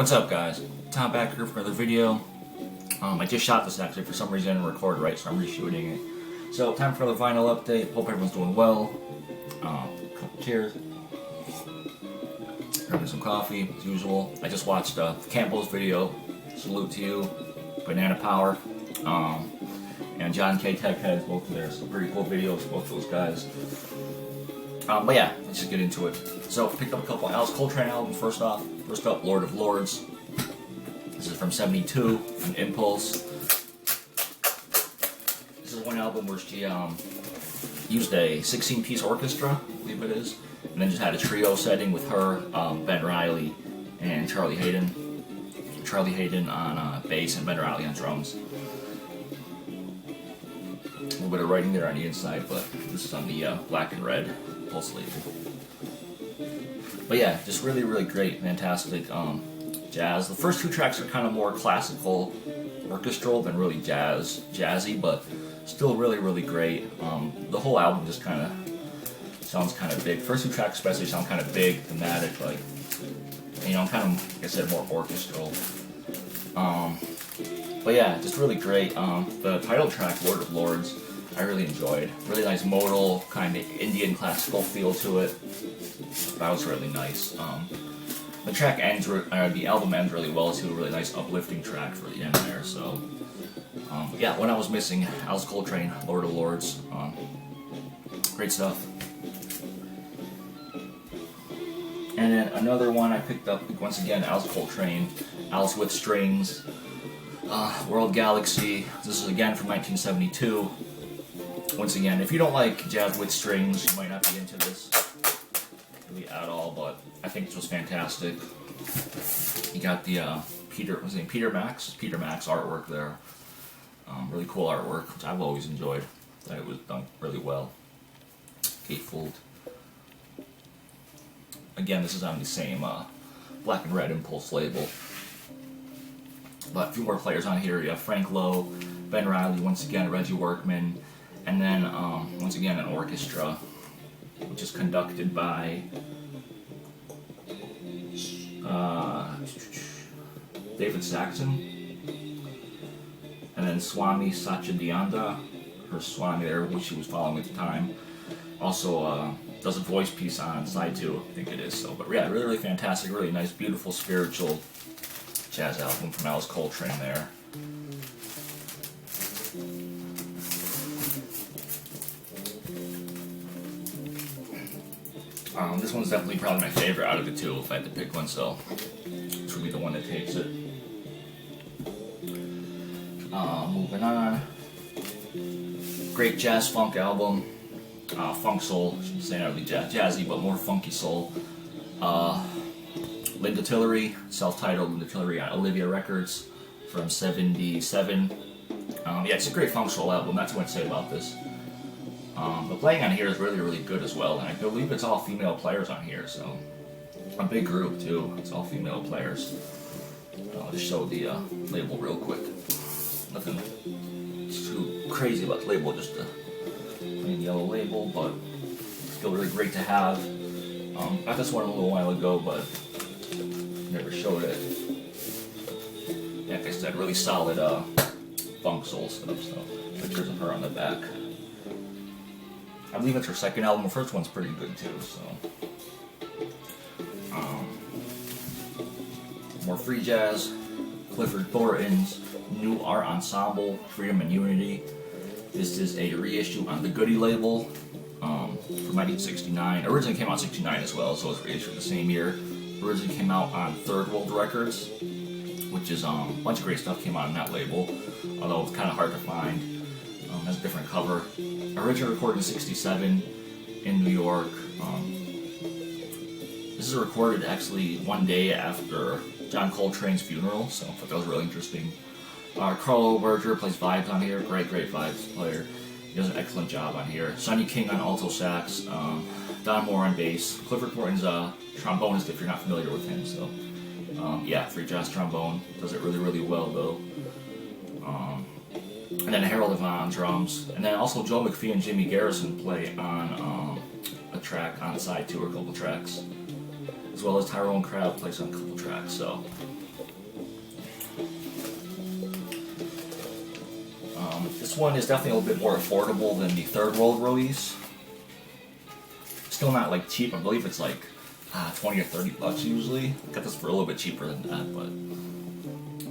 What's up, guys? Tom back here for another video. I just shot this actually. For some reason I didn't record right, so I'm reshooting it. So, time for another vinyl update. Hope everyone's doing well. Cheers. Having some coffee, as usual. I just watched Campbell's video. Salute to you. Banana Power. And John K. Tech has both of theirs. Some pretty cool videos, both those guys. But yeah, let's just get into it. So, picked up a couple of Coltrane albums first off. First up, Lord of Lords. This is from '72, from Impulse. This is one album where she used a 16-piece orchestra, I believe it is, and then just had a trio setting with her, Ben Riley, and Charlie Hayden. Charlie Hayden on bass and Ben Riley on drums. A little bit of writing there on the inside, but this is on the black and red Impulse label. But yeah, just really, really great, fantastic jazz. The first two tracks are kind of more classical, orchestral than really jazzy, but still really, really great. The whole album just kind of sounds kind of big. First two tracks especially sound kind of big, thematic, like, you know, kind of, like I said, more orchestral. But yeah, just really great. The title track, Lord of Lords, I really enjoyed. Really nice modal, kind of Indian classical feel to it. That was really nice. The track ends, the album ends really well too. A really nice uplifting track for the end there. So, yeah, when I was missing, Alice Coltrane, Lord of Lords, great stuff. And then another one I picked up once again, Alice Coltrane, Alice with Strings, World Galaxy. This is again from 1972. Once again, if you don't like jazz with strings, you might not be into this really at all, but I think this was fantastic. You got the Peter Max artwork there. Really cool artwork, which I've always enjoyed. Thought it was done really well. Gatefold. Again, this is on the same black and red Impulse label. But a few more players on here. You have Frank Lowe, Ben Riley, once again Reggie Workman, and then once again an orchestra, which is conducted by David Saxon, and then Swami Satchidananda, her Swami there, which she was following at the time. Also does a voice piece on side 2, I think it is. So, but yeah, really, really fantastic, really nice, beautiful, spiritual jazz album from Alice Coltrane there. This one's definitely probably my favorite out of the two, if I had to pick one, so this would be the one that takes it. Moving on. Great jazz funk album. Funk soul, I shouldn't say not really jazzy, but more funky soul. Linda Tillery, self-titled Linda Tillery on Olivia Records from '77. Yeah, it's a great funk soul album, that's what I'd say about this. The playing on here is really, really good as well, and I believe it's all female players on here, so a big group too. It's all female players. I'll just show the label real quick. Nothing too crazy about the label, just a plain yellow label, but still really great to have. Got this one a little while ago, but never showed it. Like I said, really solid funk soul stuff. So pictures of her on the back. I believe it's her second album. The first one's pretty good too. So more free jazz. Clifford Thornton's new art ensemble, Freedom and Unity. This is a reissue on the Goody label from 1969. Originally came out in '69 as well, so it's reissued the same year. Originally came out on Third World Records, which is a bunch of great stuff came out on that label, although it's kind of hard to find. Has a different cover. Originally recorded in '67 in New York. This is recorded actually one day after John Coltrane's funeral, so I thought that was really interesting. Carlo Berger plays vibes on here, great vibes player. He does an excellent job on here. Sonny King on alto sax, Don Moore on bass. Clifford Thornton's a trombonist if you're not familiar with him, so yeah, free jazz trombone. Does it really, really well though. And then Harold Levant on drums. And then also Joe McPhee and Jimmy Garrison play on a track on side 2 or a couple tracks. As well as Tyrone Crowd plays on a couple tracks, so This one is definitely a little bit more affordable than the third world release. Still not like cheap. I believe it's like 20 or 30 bucks usually. Got this for a little bit cheaper than that, but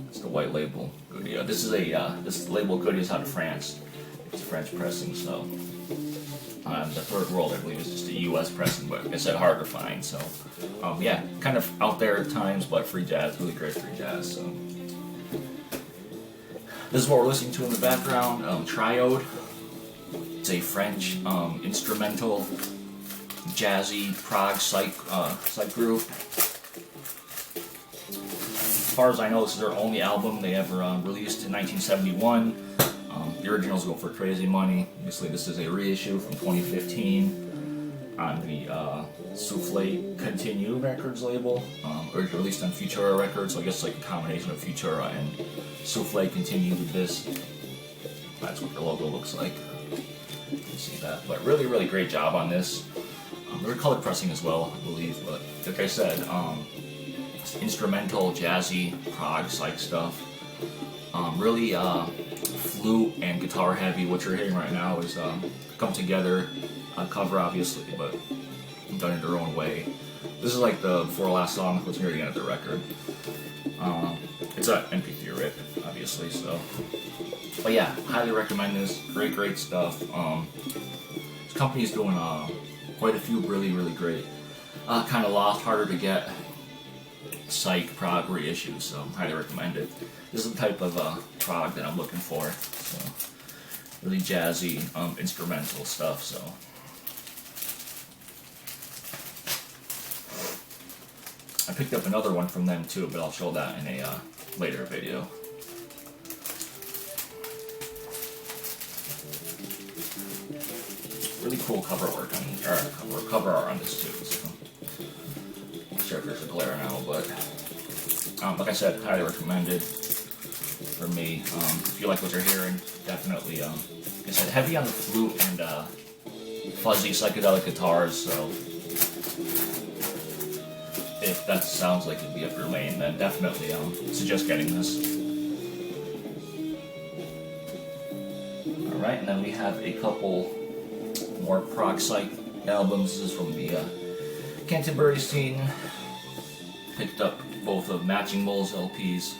it's the white label goodie. This is this label goodie is out of France. It's a French pressing, so the third world I believe is just a U.S. pressing, but like I said, hard to find. So yeah, kind of out there at times, but free jazz, really great free jazz. So this is what we're listening to in the background. Triode. It's a French instrumental, jazzy Prague psych group. As far as I know, this is their only album they ever released in 1971. The originals go for crazy money. Obviously, this is a reissue from 2015 on the Souffle Continue Records label. Originally released on Futura Records, so I guess like a combination of Futura and Souffle Continue with this. That's what the logo looks like. You can see that. But really, really great job on this. They were color pressing as well, I believe. But like I said, instrumental, jazzy, Prague psych stuff. Really flute and guitar heavy. What you're hearing right now is come together on cover, obviously, but done in their own way. This is like the before last song. Let's hear it again at the record. It's an MP3 rip, obviously. So, but yeah, highly recommend this. Great, great stuff. This company's doing quite a few really, really great, kind of lost, harder to get psych Prague reissues, so highly recommend it. This is the type of Prague that I'm looking for. So really jazzy, instrumental stuff. So I picked up another one from them too, but I'll show that in a later video. Really cool cover work on cover art on this too. So not sure if there's a glare now, but like I said, highly recommended for me. If you like what you're hearing, definitely. Like I said, heavy on the flute and fuzzy psychedelic guitars. So if that sounds like it'd be up your lane, then definitely suggest getting this. All right, and then we have a couple more Prague psych albums. This is from the Canterbury scene. Picked up both of Matching Mole's LPs.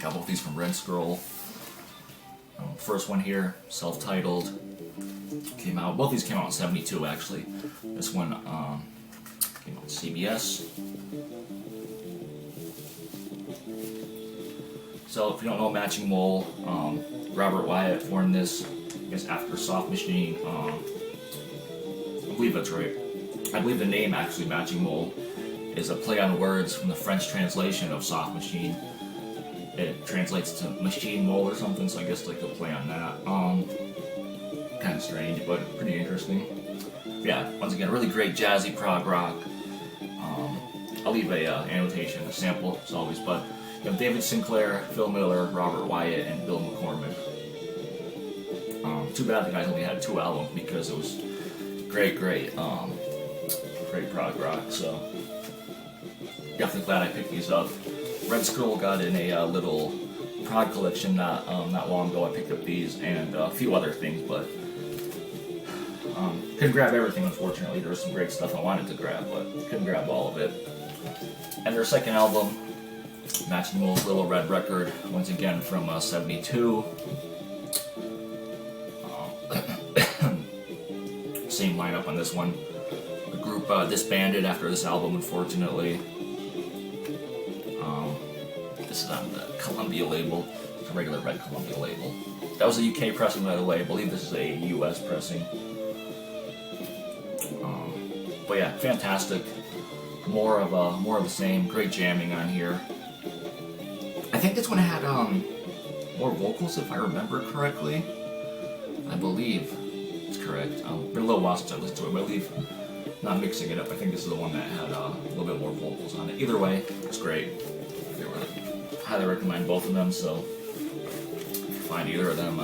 Got both these from Red Scroll. First one here, self-titled, came out. Both these came out in '72 actually. This one came out on CBS. So if you don't know Matching Mole, Robert Wyatt formed this, I guess after Soft Machine. I believe that's right. I believe the name actually Matching Mole is a play on words from the French translation of Soft Machine. It translates to Machine Mole or something, so I guess like a play on that. Kind of strange, but pretty interesting. Yeah, once again, really great jazzy prog rock. I'll leave a annotation, a sample, as always, but you have David Sinclair, Phil Miller, Robert Wyatt, and Bill McCormick. Too bad the guys only had 2 albums because it was great prog rock, so definitely glad I picked these up. Red Scroll got in a little prog collection not long ago. I picked up these and a few other things, but couldn't grab everything, unfortunately. There was some great stuff I wanted to grab, but couldn't grab all of it. And their second album, Matching Mole's Little Red Record, once again from '72. Same lineup on this one. The group disbanded after this album, unfortunately. This is on the Columbia label, it's a regular red Columbia label. That was a UK pressing, by the way. I believe this is a US pressing. But yeah, fantastic. More of the same. Great jamming on here. I think this one had more vocals, if I remember correctly. I believe it's correct. Been a little while since I listened to it, but I believe, not mixing it up, I think this is the one that had a little bit more vocals on it. Either way, it's great. Highly recommend both of them, so if you find either of them,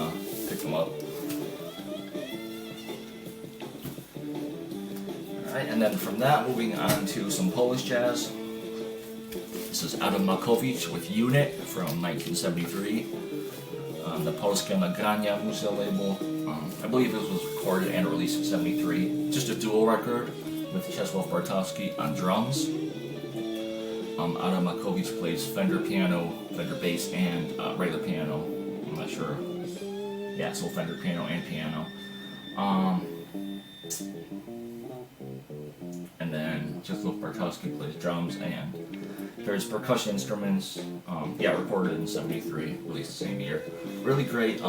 pick them up. Alright, and then from that, moving on to some Polish jazz. This is Adam Malkowicz with Unit from 1973. The Polska Nagrania Musa label. I believe this was recorded and released in '73. Just a dual record with Czesław Bartowski on drums. Adam Makowicz plays Fender piano, Fender bass, and regular piano. I'm not sure. Yeah, so Fender piano and piano. And then Czesław Bartowski plays drums and various percussion instruments. Yeah, recorded in '73, released the same year. Really great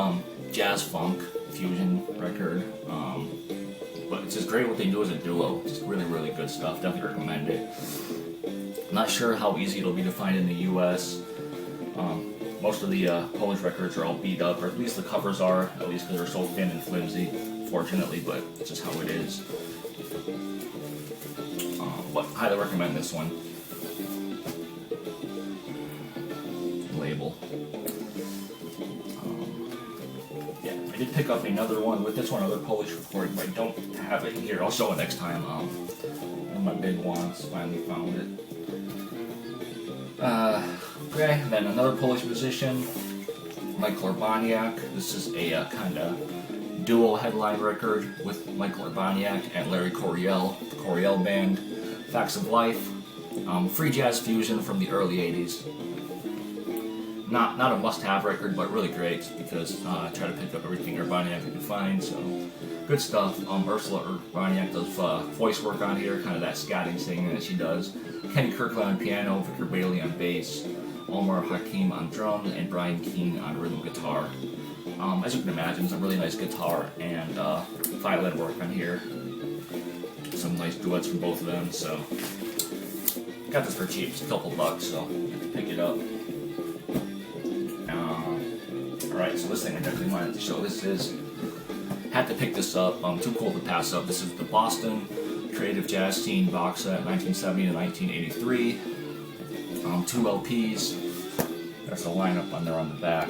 jazz funk fusion record. But it's just great what they do as a duo. Just really, really good stuff. Definitely recommend it. Not sure how easy it'll be to find in the U.S. Most of the Polish records are all beat up, or at least the covers are, at least because they're so thin and flimsy, fortunately, but it's just how it is. But highly recommend this one. Label. Yeah, I did pick up another one with this one, another Polish recording, but I don't have it here. I'll show it next time. One of my big ones, finally found it. Okay, then another Polish musician, Michael Urbaniak. This is a kind of duo headline record with Michael Urbaniak and Larry Coryell, the Coryell Band. Facts of Life, free jazz fusion from the early '80s. Not a must-have record, but really great because I try to pick up everything Urbaniak can find. So good stuff. Ursula Urbaniak does voice work on here, kind of that scatting singing that she does. Kenny Kirkland on piano, Victor Bailey on bass, Omar Hakim on drums, and Brian Keane on rhythm guitar. As you can imagine, some really nice guitar and violin work on here. Some nice duets from both of them, so got this for cheap. It's a couple bucks, so you can pick it up. Alright, so this thing I definitely wanted to show. This is, had to pick this up, too cool to pass up. This is the Boston Creative Jazz Scene box set, 1970 to 1983. 2 LPs. There's a lineup on there on the back.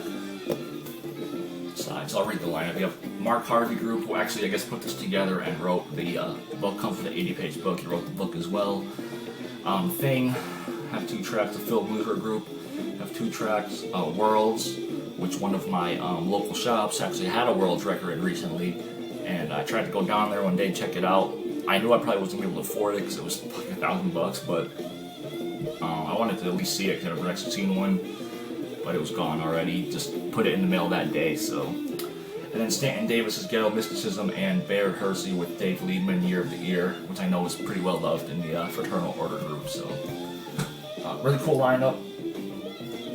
Side. So I'll read the lineup. We have Mark Harvey Group, who actually, I guess, put this together and wrote the book. Comes with an 80-page book. He wrote the book as well. Thing, have 2 tracks. The Phil Muser Group have 2 tracks. Worlds, which one of my local shops actually had a Worlds record recently, and I tried to go down there one day and check it out. I knew I probably wasn't going to be able to afford it because it was like $1,000, but I wanted to at least see it because I've never actually seen one. But it was gone already. Just put it in the mail that day. So, and then Stanton Davis's Ghetto Mysticism and Baird Hersey with Dave Liebman Year of the Year, which I know is pretty well loved in the Fraternal Order group. So, really cool lineup.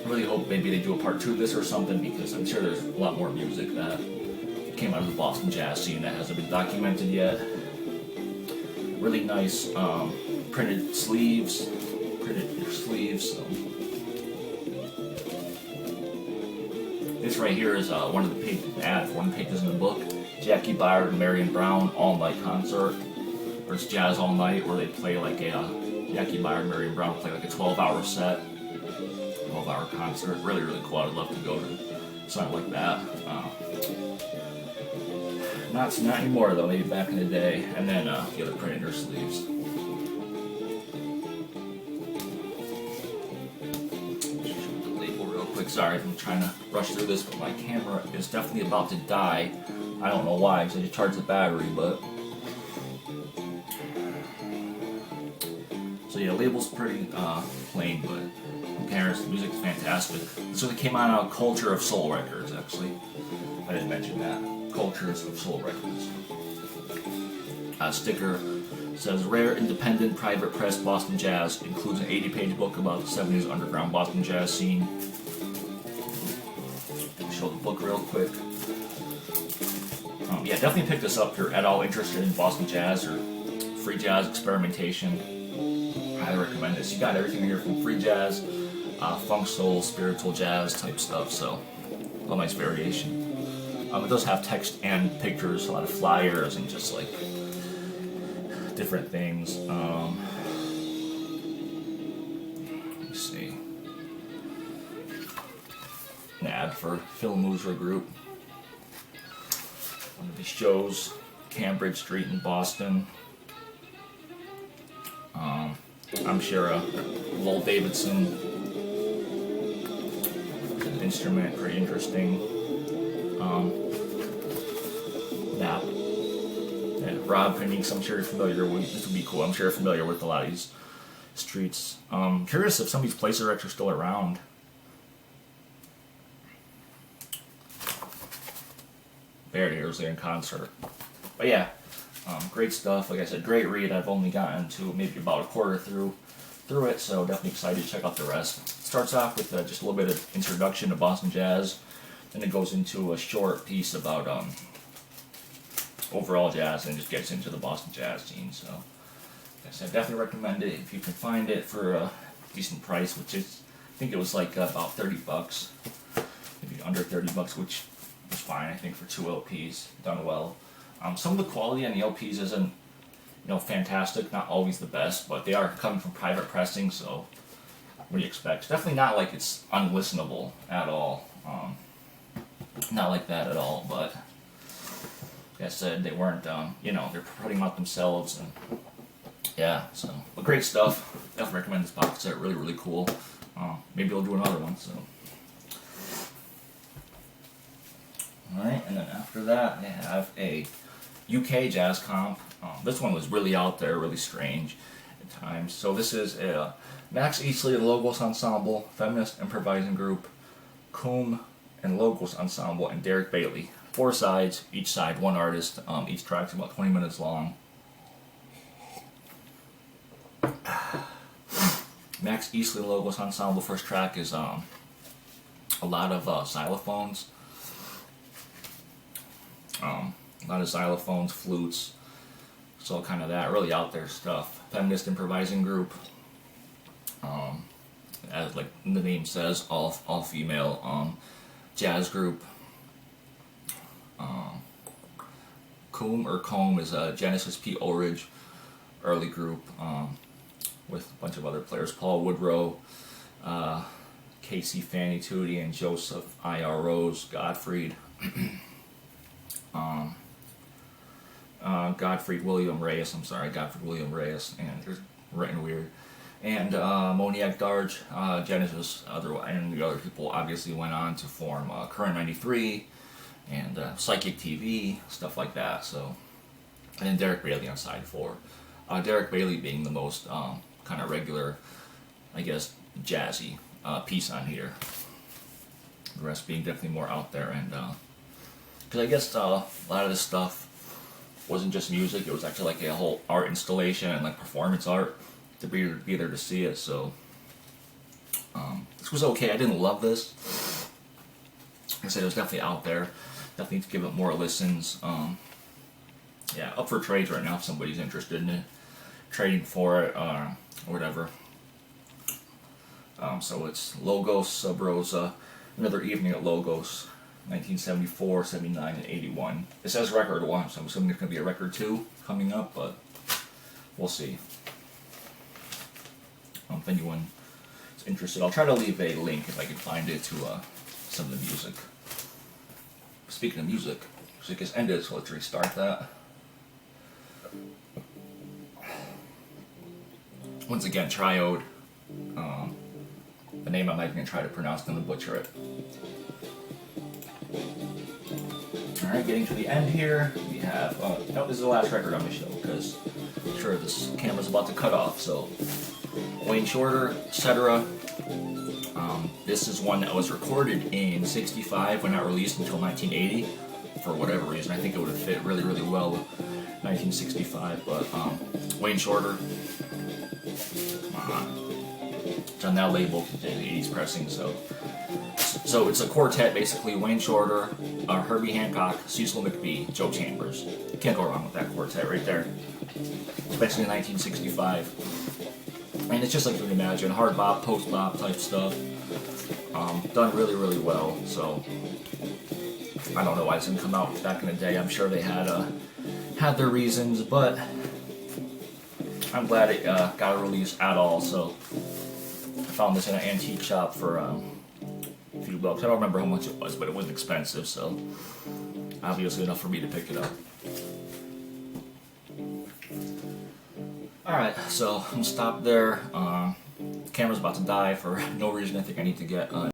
I really hope maybe they do a part 2 of this or something, because I'm sure there's a lot more music that came out of the Boston jazz scene that hasn't been documented yet. Really nice printed sleeves. So. This right here is one of the pages in the book. Jackie Byard and Marion Brown all-night concert, or it's Jazz All Night, where they play like a Jackie Byard and Marion Brown play like a 12-hour set, 12-hour concert. Really, really cool. I'd love to go to something like that. Not anymore though. Maybe back in the day. And then the other printed her sleeves. Sorry, I'm trying to rush through this, but my camera is definitely about to die. I don't know why, because I just charged the battery, but... So yeah, the label's pretty plain, but who cares? The music's fantastic. This one came on Culture of Soul Records, actually. I didn't mention that. Cultures of Soul Records. Sticker says, Rare Independent Private Press Boston Jazz, includes an 80-page book about the 70s underground Boston jazz scene. Show the book real quick. Yeah, definitely pick this up if you're at all interested in Boston jazz or free jazz experimentation. Highly recommend this. You got everything here from free jazz, funk, soul, spiritual jazz type stuff, so a nice variation. It does have text and pictures, a lot of flyers and just like different things. Let me see. An ad for Phil Muser Group. One of these shows, Cambridge Street in Boston. I'm sure Lowell Davidson instrument, pretty interesting. Nap. Yeah, Rob Phoenix, I'm sure you're familiar with. This would be cool. I'm sure you're familiar with a lot of these streets. Curious if some of these places are actually still around. Barely was there in concert. But yeah, great stuff. Like I said, great read. I've only gotten to maybe about a quarter through it, so definitely excited to check out the rest. It starts off with just a little bit of introduction to Boston jazz, then it goes into a short piece about overall jazz, and just gets into the Boston jazz scene. So, like I said, definitely recommend it if you can find it for a decent price, which is, I think it was like about $30, maybe under $30, which was fine. I think for 2 LPs, done well. Some of the quality on the LPs isn't, fantastic, not always the best, but they are coming from private pressing, so what do you expect? It's definitely not like it's unlistenable at all. Not like that at all, but like I said, they weren't, they're putting out themselves, and yeah, so, but great stuff. Definitely recommend this box set, really, really cool. Maybe I'll do another one, so. Alright, and then after that, I have a UK jazz comp. This one was really out there, really strange at times. So this is a Max Easley and Logos Ensemble, Feminist Improvising Group, Coombe and Logos Ensemble, and Derek Bailey. 4 sides, each side 1 artist. Each track's about 20 minutes long. Max Easley and Logos Ensemble, first track is a lot of xylophones. A lot of xylophones, flutes, so kind of that, really out there stuff. Feminist Improvising Group, as like the name says, all female jazz group. Combe is a Genesis P. Ulrich early group with a bunch of other players, Paul Woodrow, Casey Fanny Tootie, and Joseph I.R. Rose Gottfried. Gottfried William Reyes, and there's written weird, and Moniac Darge, Genesis, and the other people obviously went on to form Current 93 and Psychic TV, stuff like that. So, and then Derek Bailey on side 4. Derek Bailey being the most kind of regular, I guess, jazzy piece on here. The rest being definitely more out there, and because I guess a lot of this stuff wasn't just music, it was actually like a whole art installation and like performance art to be there to see it. So this was okay. I didn't love this. Like I said, it was definitely out there. Definitely need to give it more listens. Yeah, up for trades right now if somebody's interested in it, trading for it or whatever. So it's Logos Sub Rosa, Another Evening at Logos, 1974, 79, and 81. It says record 1, so I'm assuming there's going to be a record 2 coming up, but we'll see. If anyone is interested, I'll try to leave a link if I can find it to some of the music. Speaking of music has ended, so let's restart that. Once again, Triode. The name I'm not even going to try to pronounce, I'm going to butcher it. Alright, getting to the end here, we have, no, this is the last record on the show, because I'm sure this camera's about to cut off, so, Wayne Shorter, etc. This is one that was recorded in '65, but not released until 1980, for whatever reason. I think it would have fit really, really well with 1965, but, Wayne Shorter, come on. It's on that label, the 80s pressing, so it's a quartet basically. Wayne Shorter, Herbie Hancock, Cecil McBee, Joe Chambers. You can't go wrong with that quartet right there, especially in 1965. And it's just like you would imagine, hard bop, post bop type stuff. Done really, really well. So I don't know why it didn't come out back in the day. I'm sure they had their reasons, but I'm glad it got a release at all. So I found this in an antique shop for a few bucks. I don't remember how much it was, but it wasn't expensive, so obviously enough for me to pick it up. Alright, so I'm gonna stop there. Camera's about to die for no reason. I think I need to get